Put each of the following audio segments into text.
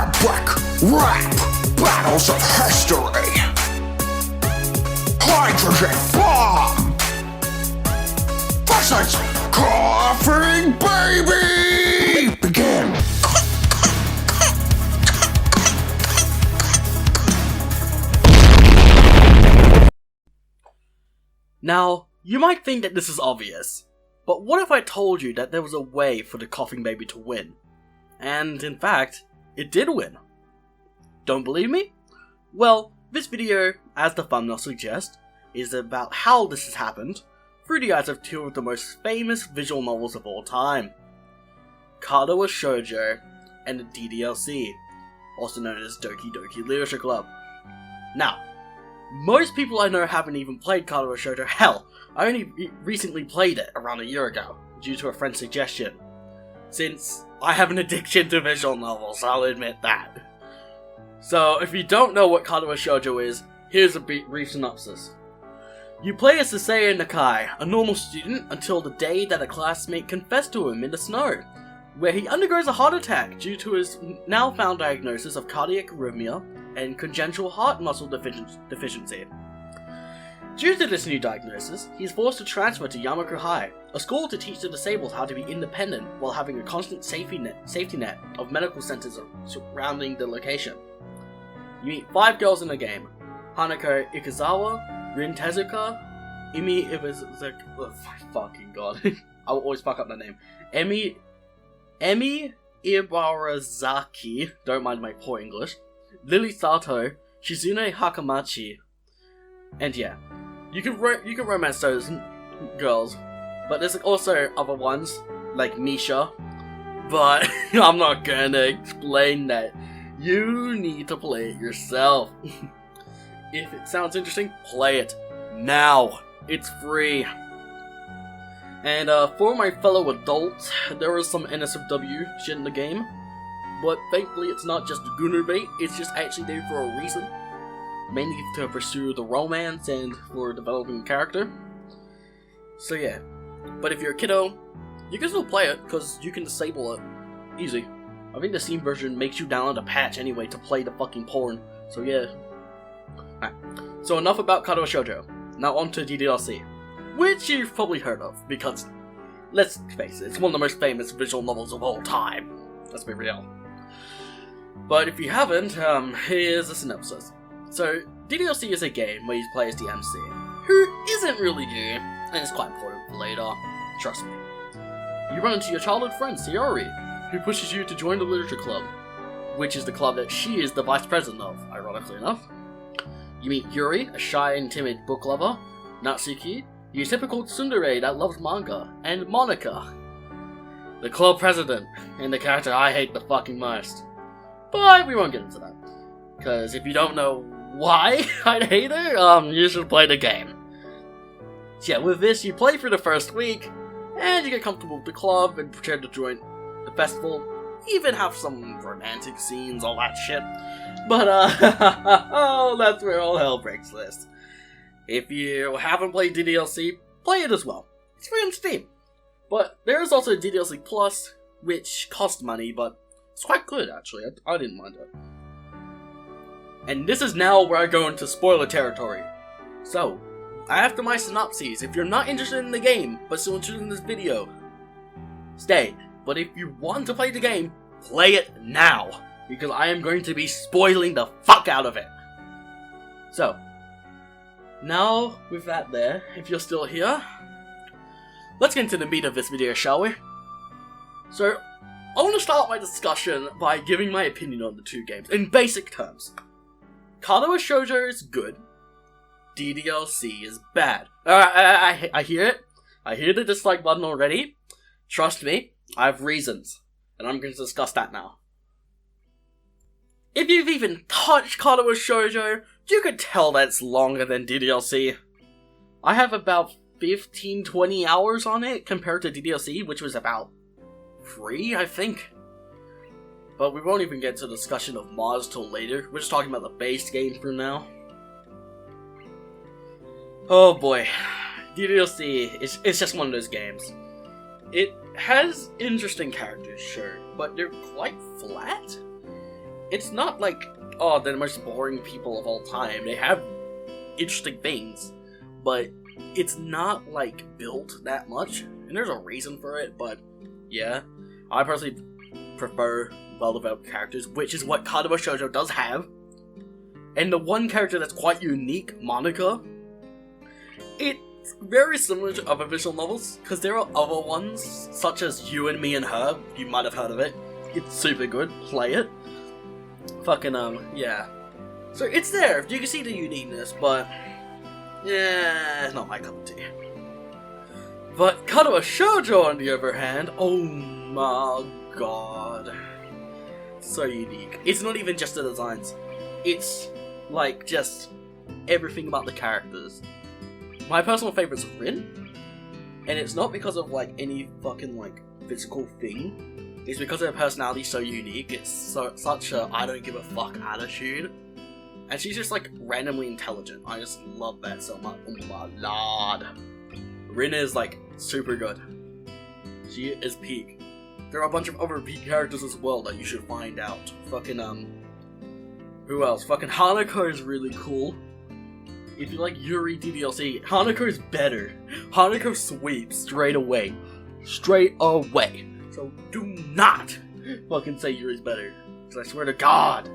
Epic rap battles of history. Hydrogen bomb versus coughing baby. Begin. Now, you might think that this is obvious, but what if I told you that there was a way for the coughing baby to win? And in fact, it did win. Don't believe me? Well, this video, as the thumbnail suggests, is about how this has happened through the eyes of two of the most famous visual novels of all time. Katawa Shoujo and the DDLC, also known as Doki Doki Literature Club. Now, most people I know haven't even played Katawa Shoujo. Hell, I only recently played it around a year ago, due to a friend's suggestion. Since I have an addiction to visual novels, I'll admit that. So, if you don't know what Katawa Shoujo is, here's a brief synopsis. You play as Sasaya Nakai, a normal student, until the day that a classmate confessed to him in the snow, where he undergoes a heart attack due to his now found diagnosis of cardiac arrhythmia and congenital heart muscle deficiency. Due to this new diagnosis, he is forced to transfer to Yamaku High, a school to teach the disabled how to be independent while having a constant safety net of medical centers surrounding the location. You meet 5 girls in the game: Hanako Ikazawa, Rin Tezuka, Emi Ibarazaki, oh my fucking god, I will always fuck up that name, Emi Ibarazaki, don't mind my poor English, Lily Sato, Shizune Hakamachi, and yeah, you can romance those girls, but there's also other ones, like Misha, but I'm not gonna explain that. You need to play it yourself. If it sounds interesting, play it now. It's free. And for my fellow adults, there is some NSFW shit in the game, but thankfully it's not just Gunner bait, it's just actually there for a reason. Mainly to pursue the romance and for developing character. So yeah, but if you're a kiddo, you can still play it, because you can disable it. Easy. I think the Steam version makes you download a patch anyway to play the fucking porn, so yeah. Alright, so enough about Katawa Shoujo. Now on to DDLC, which you've probably heard of, because, let's face it, it's one of the most famous visual novels of all time. Let's be real. But if you haven't, here's a synopsis. So, DDLC is a game where you play as the MC, who isn't really you, and it's quite important for later, trust me. You run into your childhood friend, Sayori, who pushes you to join the literature club, which is the club that she is the vice president of, ironically enough. You meet Yuri, a shy and timid book lover, Natsuki, your typical tsundere that loves manga, and Monika, the club president, and the character I hate the fucking most. But we won't get into that, because if you don't know why I'd hate her, you should play the game. So yeah, with this, you play for the first week, and you get comfortable with the club and prepare to join the festival, even have some romantic scenes, all that shit. But, oh, that's where all hell breaks loose. If you haven't played DDLC, play it as well. It's free on Steam. But there is also DDLC Plus, which costs money, but it's quite good, actually. I didn't mind it. And this is now where I go into spoiler territory. So, after my synopses, if you're not interested in the game, but still interested in this video, stay. But if you want to play the game, play it now, because I am going to be spoiling the fuck out of it. So, now with that there, if you're still here, let's get into the meat of this video, shall we? So, I want to start my discussion by giving my opinion on the two games, in basic terms. Katawa Shoujo is good, DDLC is bad. I hear it. I hear the dislike button already. Trust me, I have reasons, and I'm going to discuss that now. If you've even touched Katawa Shoujo, you could tell that it's longer than DDLC. I have about 15-20 hours on it compared to DDLC, which was about 3, I think. But we won't even get to the discussion of mods till later. We're just talking about the base game for now. Oh boy, DDLC, it's just one of those games. It has interesting characters, sure, but they're quite flat. it's not like, oh, they're the most boring people of all time. They have interesting things, but it's not, like, built that much. And there's a reason for it, but yeah. I personally prefer well-developed characters, which is what Katawa Shoujo does have. And the one character that's quite unique, Monica, it's very similar to other visual novels, because there are other ones, such as You and Me and Her. You might have heard of it. It's super good. Play it. Fucking, yeah. So it's there. You can see the uniqueness, but yeah, it's not my cup of tea. But Katawa Shoujo, on the other hand, oh my god. So unique. It's not even just the designs. It's, like, just everything about the characters. My personal favorite is Rin. And it's not because of, like, any fucking, like, physical thing. It's because her personality is so unique. It's such a I don't give a fuck attitude. And she's just, like, randomly intelligent. I just love that so much. Oh my lord. Rin is, like, super good. She is peak. There are a bunch of other peak characters as well that you should find out. Fucking, who else? Fucking Hanako is really cool. If you like Yuri DDLC, Hanako is better. Hanako sweeps straight away. Straight away. So do not fucking say Yuri's better. Because I swear to God.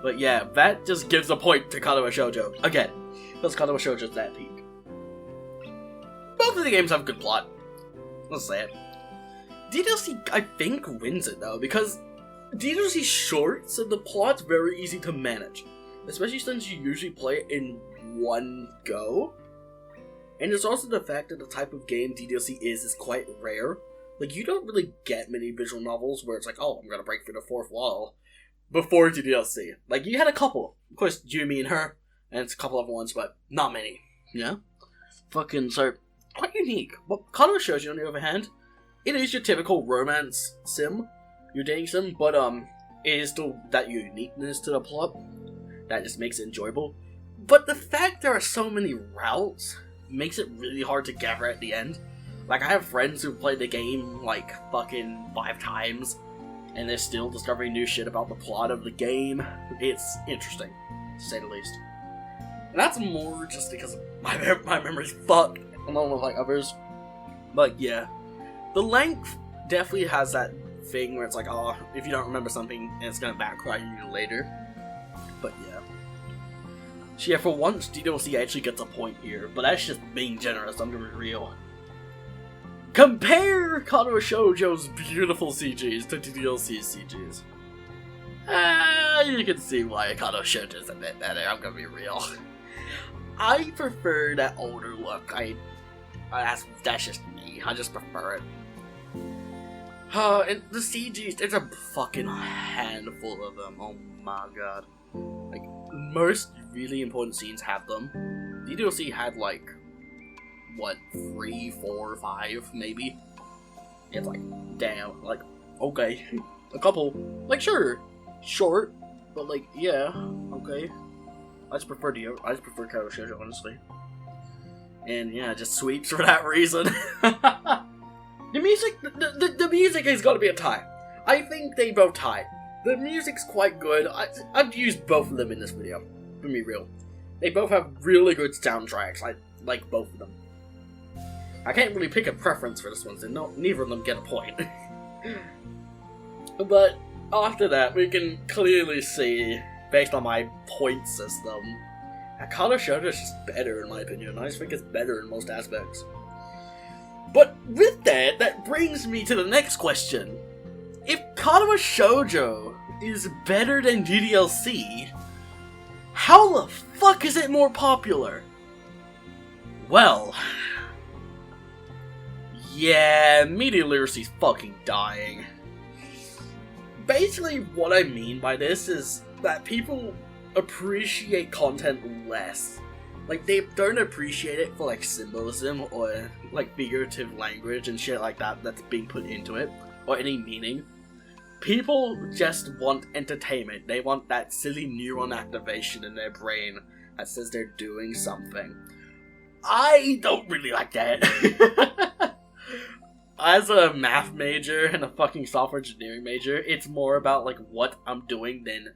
But yeah, that just gives a point to Katawa Shoujo. Again, because Katawa Shoujo's that peak. Both of the games have good plot. Let's say it. DDLC, I think, wins it though, because DDLC's short, so the plot's very easy to manage. Especially since you usually play it in one go. And there's also the fact that the type of game DDLC is quite rare. Like, you don't really get many visual novels where it's like, oh, I'm gonna break through the fourth wall before DDLC. Like, you had a couple. Of course, You, Me, and Her, and it's a couple other ones, but not many. Yeah? Fucking, so, quite unique. But Katawa Shoujo, on the other hand, it is your typical romance sim, your dating sim, but it is still that uniqueness to the plot that just makes it enjoyable. But the fact there are so many routes makes it really hard to gather at the end. Like, I have friends who've played the game, like, fucking 5 times, and they're still discovering new shit about the plot of the game. It's interesting, to say the least. And that's more just because my memory's fucked, along with, like, others. But, yeah. The length definitely has that thing where it's like, oh, if you don't remember something, it's gonna backfire you later. But, yeah. So, yeah, for once, DDLC actually gets a point here, but that's just being generous, I'm gonna be real. Compare Katawa Shoujo's beautiful CGs to DDLC's CGs. You can see why Katawa Shoujo's a bit better, I'm gonna be real. I prefer that older look. That's just me. I just prefer it. And the CGs, there's a fucking handful of them. Oh my god. Like, most really important scenes have them. DDLC had, like, what, 3, 4, 5, maybe? It's like, damn, like, okay. A couple, like, sure, short, but, like, yeah, okay. I just prefer Katawa Shoujo, honestly. And, yeah, just sweeps for that reason. The music has got to be a tie. I think they both tie. The music's quite good. I've used both of them in this video, to be real. They both have really good soundtracks. I like both of them. I can't really pick a preference for this one, so neither of them get a point. But after that, we can clearly see, based on my point system, that Katawa Shoujo is just better in my opinion. I just think it's better in most aspects. But with that, that brings me to the next question. If Katawa Shoujo is better than DDLC, how the fuck is it more popular? Well, yeah, media literacy's fucking dying. Basically, what I mean by this is that people appreciate content less. Like, they don't appreciate it for, like, symbolism or, like, figurative language and shit like that that's being put into it, or any meaning. People just want entertainment. They want that silly neuron activation in their brain that says they're doing something. I don't really like that. as a math major and a fucking software engineering major, it's more about like what I'm doing than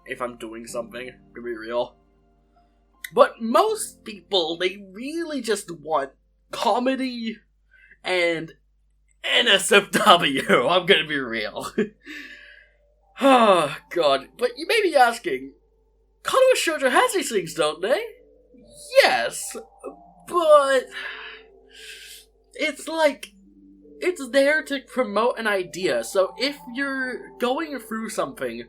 if I'm doing something, to be real. But most people, they really just want comedy and NSFW, I'm gonna be real. Oh, God. But you may be asking, Katawa Shoujo has these things, don't they? Yes, but it's like, it's there to promote an idea. So if you're going through something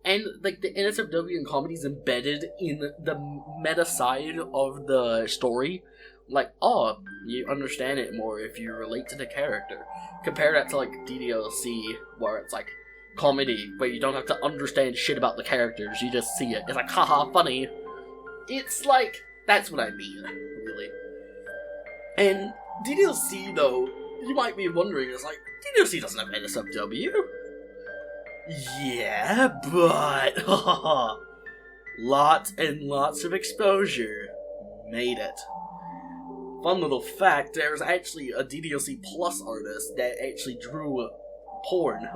and like the NSFW and comedy is embedded in the meta side of the story, like, oh, you understand it more if you relate to the character. Compare that to like DDLC, where it's like comedy, where you don't have to understand shit about the characters, you just see it. It's like, haha, funny. It's like, that's what I mean, really. And DDLC, though, you might be wondering, it's like, DDLC doesn't have NSFW. Yeah, but lots and lots of exposure made it. Fun little fact, there's actually a DDLC Plus artist that actually drew porn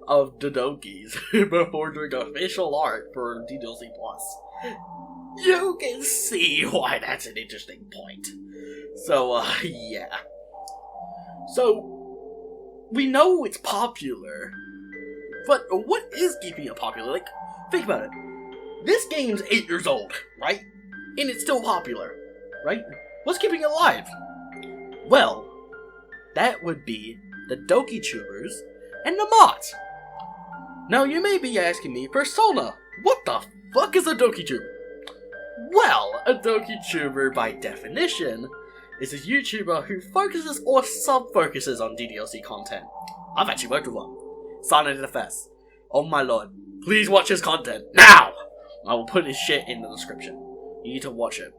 of Dodokis before doing official art for DDLC Plus. You can see why that's an interesting point. So, yeah. So, we know it's popular, but what is keeping it popular? Like, think about it. This game's 8 years old, right? And it's still popular, right? What's keeping it alive? Well, that would be the Doki Tubers and the mods. Now, you may be asking me, Persona, what the fuck is a Doki Tuber? Well, a Doki Tuber, by definition, is a YouTuber who focuses or sub-focuses on DDLC content. I've actually worked with one. Silent FS. Oh my lord. Please watch his content. Now! I will put his shit in the description. You need to watch it.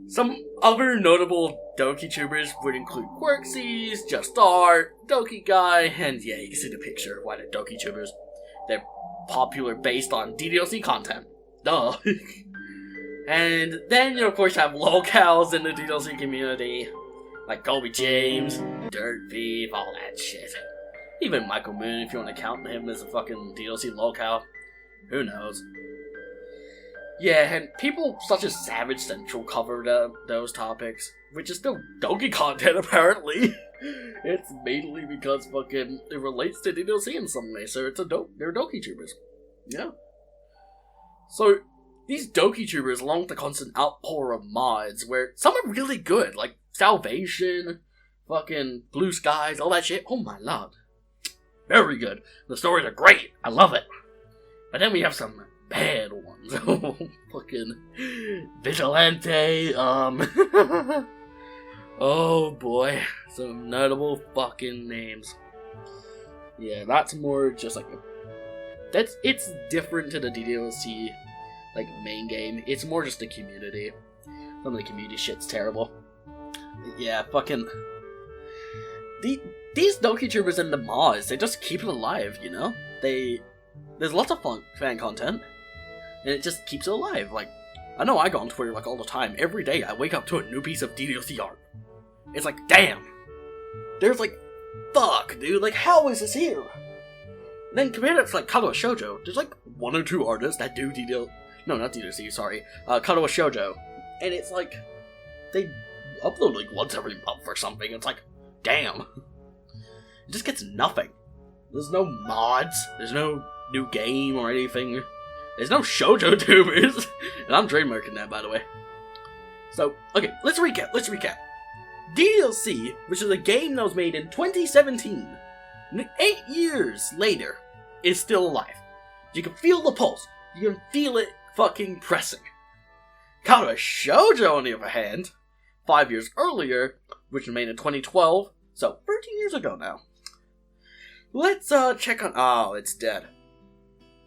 Some other notable Doki Tubers would include Quirksies, Just Art, Doki Guy, and yeah, you can see the picture of why they're Doki Tubers. They're popular based on DDLC content. Duh. And then you of course have locals in the DDLC community, like Kobe James, Dirt Thief, all that shit. Even Michael Moon, if you want to count him as a fucking DLC locale. Who knows? Yeah, and people such as Savage Central covered those topics, which is still Doki content apparently. It's mainly because fucking it relates to DDLC in some way, so they're Doki Tubers. Yeah. So these Doki Tubers, along with the constant outpour of mods, where some are really good, like Salvation, fucking Blue Skies, all that shit. Oh my lord. Very good. The stories are great. I love it. But then we have some bad ones. Fucking Vigilante, oh boy. Some notable fucking names. Yeah, that's more just like it's different to the DDLC like main game. It's more just the community. Some of the community shit's terrible. Yeah, fucking these Doki Tubers and the mods, they just keep it alive, you know? There's lots of fan content, and it just keeps it alive. Like, I know I go on Twitter like all the time. Every day I wake up to a new piece of DDLC art. It's like, damn. There's like, fuck, dude. Like, how is this here? And then compare that to like Katawa Shoujo. There's like 1 or 2 artists that do no, not DDLC, sorry. Katawa Shoujo. And it's like, they upload like once every month or something. It's like, damn. It just gets nothing. There's no mods. There's no new game or anything. There's no shoujo tubers. And I'm trademarking that, by the way. So, okay, let's recap. DDLC, which is a game that was made in 2017, 8 years later, is still alive. You can feel the pulse. You can feel it fucking pressing. Katawa Shoujo, on the other hand, 5 years earlier, which was made in 2012, so 13 years ago now. Let's check on. Oh, it's dead.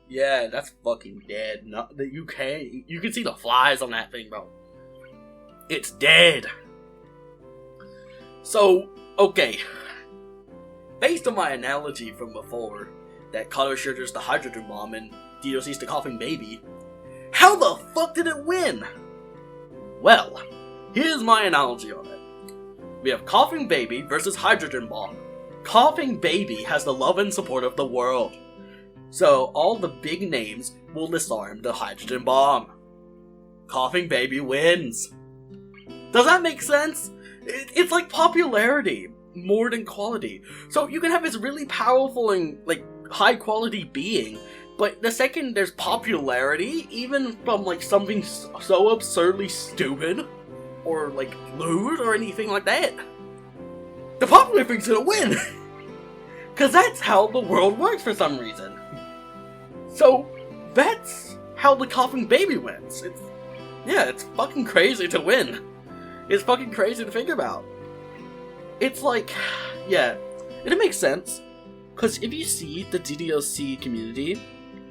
Yeah, that's fucking dead. Not that you can see the flies on that thing, bro. It's dead. So, okay. Based on my analogy from before, that Katawa Shoujo's the hydrogen bomb and DDLC's the coughing baby, how the fuck did it win? Well, here's my analogy on it. we have Coughing Baby versus Hydrogen Bomb. Coughing Baby has the love and support of the world. So all the big names will disarm the Hydrogen Bomb. Coughing Baby wins. Does that make sense? It's like popularity more than quality. So you can have this really powerful and like high quality being, but the second there's popularity, even from like something so absurdly stupid or like lewd or anything like that, the popular thing's gonna win. Cause that's how the world works for some reason. So that's how the Coughing Baby wins. It's fucking crazy to win. It's fucking crazy to think about. It's like, yeah, it makes sense. Cause if you see the DDLC community,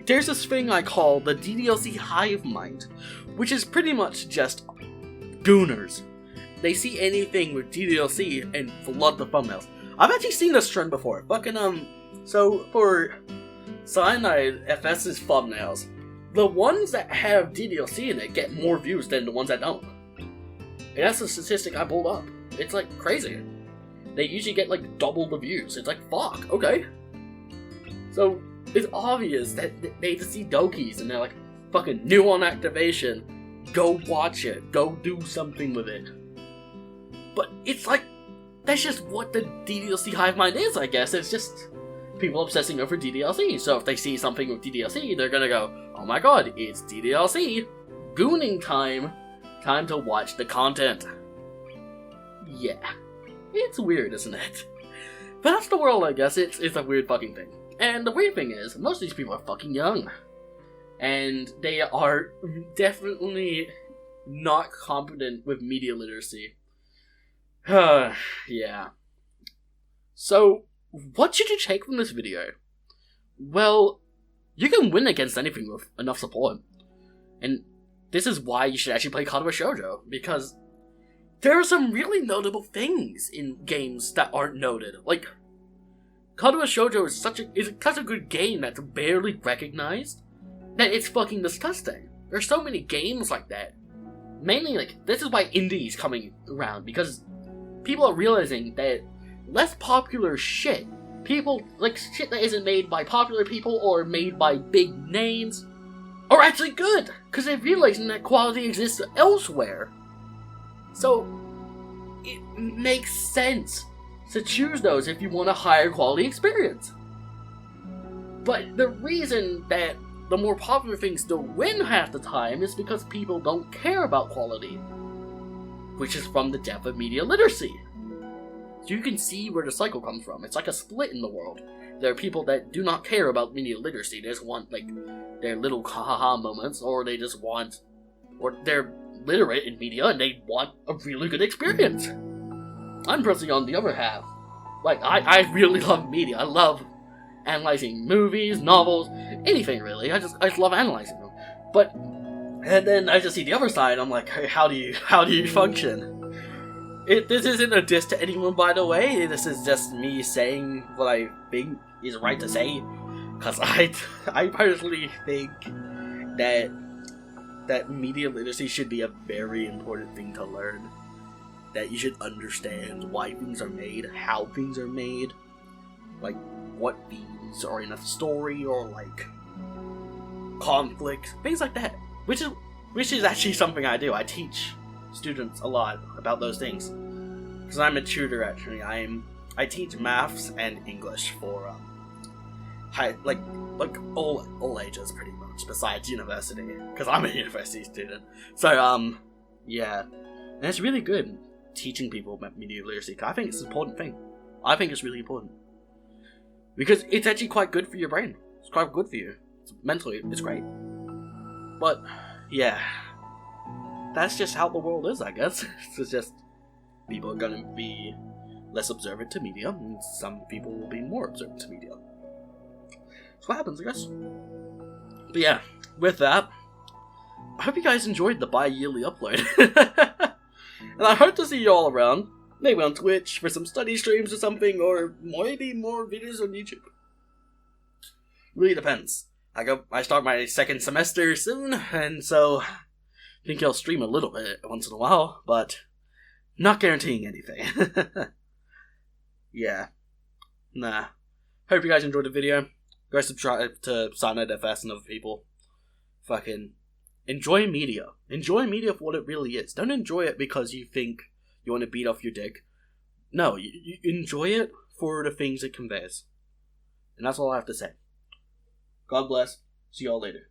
there's this thing I call the DDLC hive mind, which is pretty much just gooners. They see anything with DDLC and flood the thumbnails. I've actually seen this trend before. So for Cyanide FS's thumbnails, the ones that have DDLC in it get more views than the ones that don't. And that's a statistic I pulled up. It's like crazy. They usually get like double the views. It's like, fuck, okay. So it's obvious that they just see Dokies and they're like, fucking new on activation. Go watch it. Go do something with it. But it's like, that's just what the DDLC hive mind is, I guess. It's just people obsessing over DDLC. So if they see something with DDLC, they're gonna go, oh my god, it's DDLC. Gooning time. Time to watch the content. Yeah. It's weird, isn't it? But that's the world, I guess. It's a weird fucking thing. And the weird thing is, most of these people are fucking young. And they are definitely not competent with media literacy. Yeah. So, what should you take from this video? Well, you can win against anything with enough support. And this is why you should actually play Katawa Shoujo, because there are some really notable things in games that aren't noted. Like, Katawa Shoujo is such a good game that's barely recognized that it's fucking disgusting. There's so many games like that. Mainly, like, this is why indie is coming around, because people are realizing that less popular shit, shit that isn't made by popular people or made by big names, are actually good, because they're realizing that quality exists elsewhere. So, it makes sense to choose those if you want a higher quality experience. But the reason that the more popular things still win half the time is because people don't care about quality, which is from the depth of media literacy. So you can see where the cycle comes from. It's like a split in the world. There are people that do not care about media literacy. They just want, like, their little ha-ha-ha moments, or they just want, or they're literate in media and they want a really good experience. I'm personally on the other half. Like, I really love media. I love analyzing movies, novels, anything really. I just love analyzing them. But, and then I just see the other side, I'm like, hey, how do you function? This isn't a diss to anyone, by the way. This is just me saying what I think is right to say. Because I personally think that media literacy should be a very important thing to learn. That you should understand why things are made, how things are made, like what themes are in a story, or like conflict, things like that. Which is actually something I do. I teach students a lot about those things. Because I'm a tutor, actually. I teach maths and English for all ages, pretty much, besides university, because I'm a university student. So yeah, and it's really good teaching people about media literacy. I think it's an important thing. I think it's really important because it's actually quite good for your brain. It's quite good for you. Mentally, it's great. But yeah, that's just how the world is, I guess. It's just people are gonna be less observant to media, and some people will be more observant to media. That's what happens, I guess. But yeah, with that, I hope you guys enjoyed the bi-yearly upload. And I hope to see you all around. Maybe on Twitch for some study streams or something, or maybe more videos on YouTube. Really depends. I start my second semester soon, and so I think I'll stream a little bit once in a while, but Not guaranteeing anything. Yeah. Nah. Hope you guys enjoyed the video. Go subscribe to Silent FS and other people. Fucking enjoy media. Enjoy media for what it really is. Don't enjoy it because you think you want to beat off your dick. No, you enjoy it for the things it conveys. And that's all I have to say. God bless. See y'all later.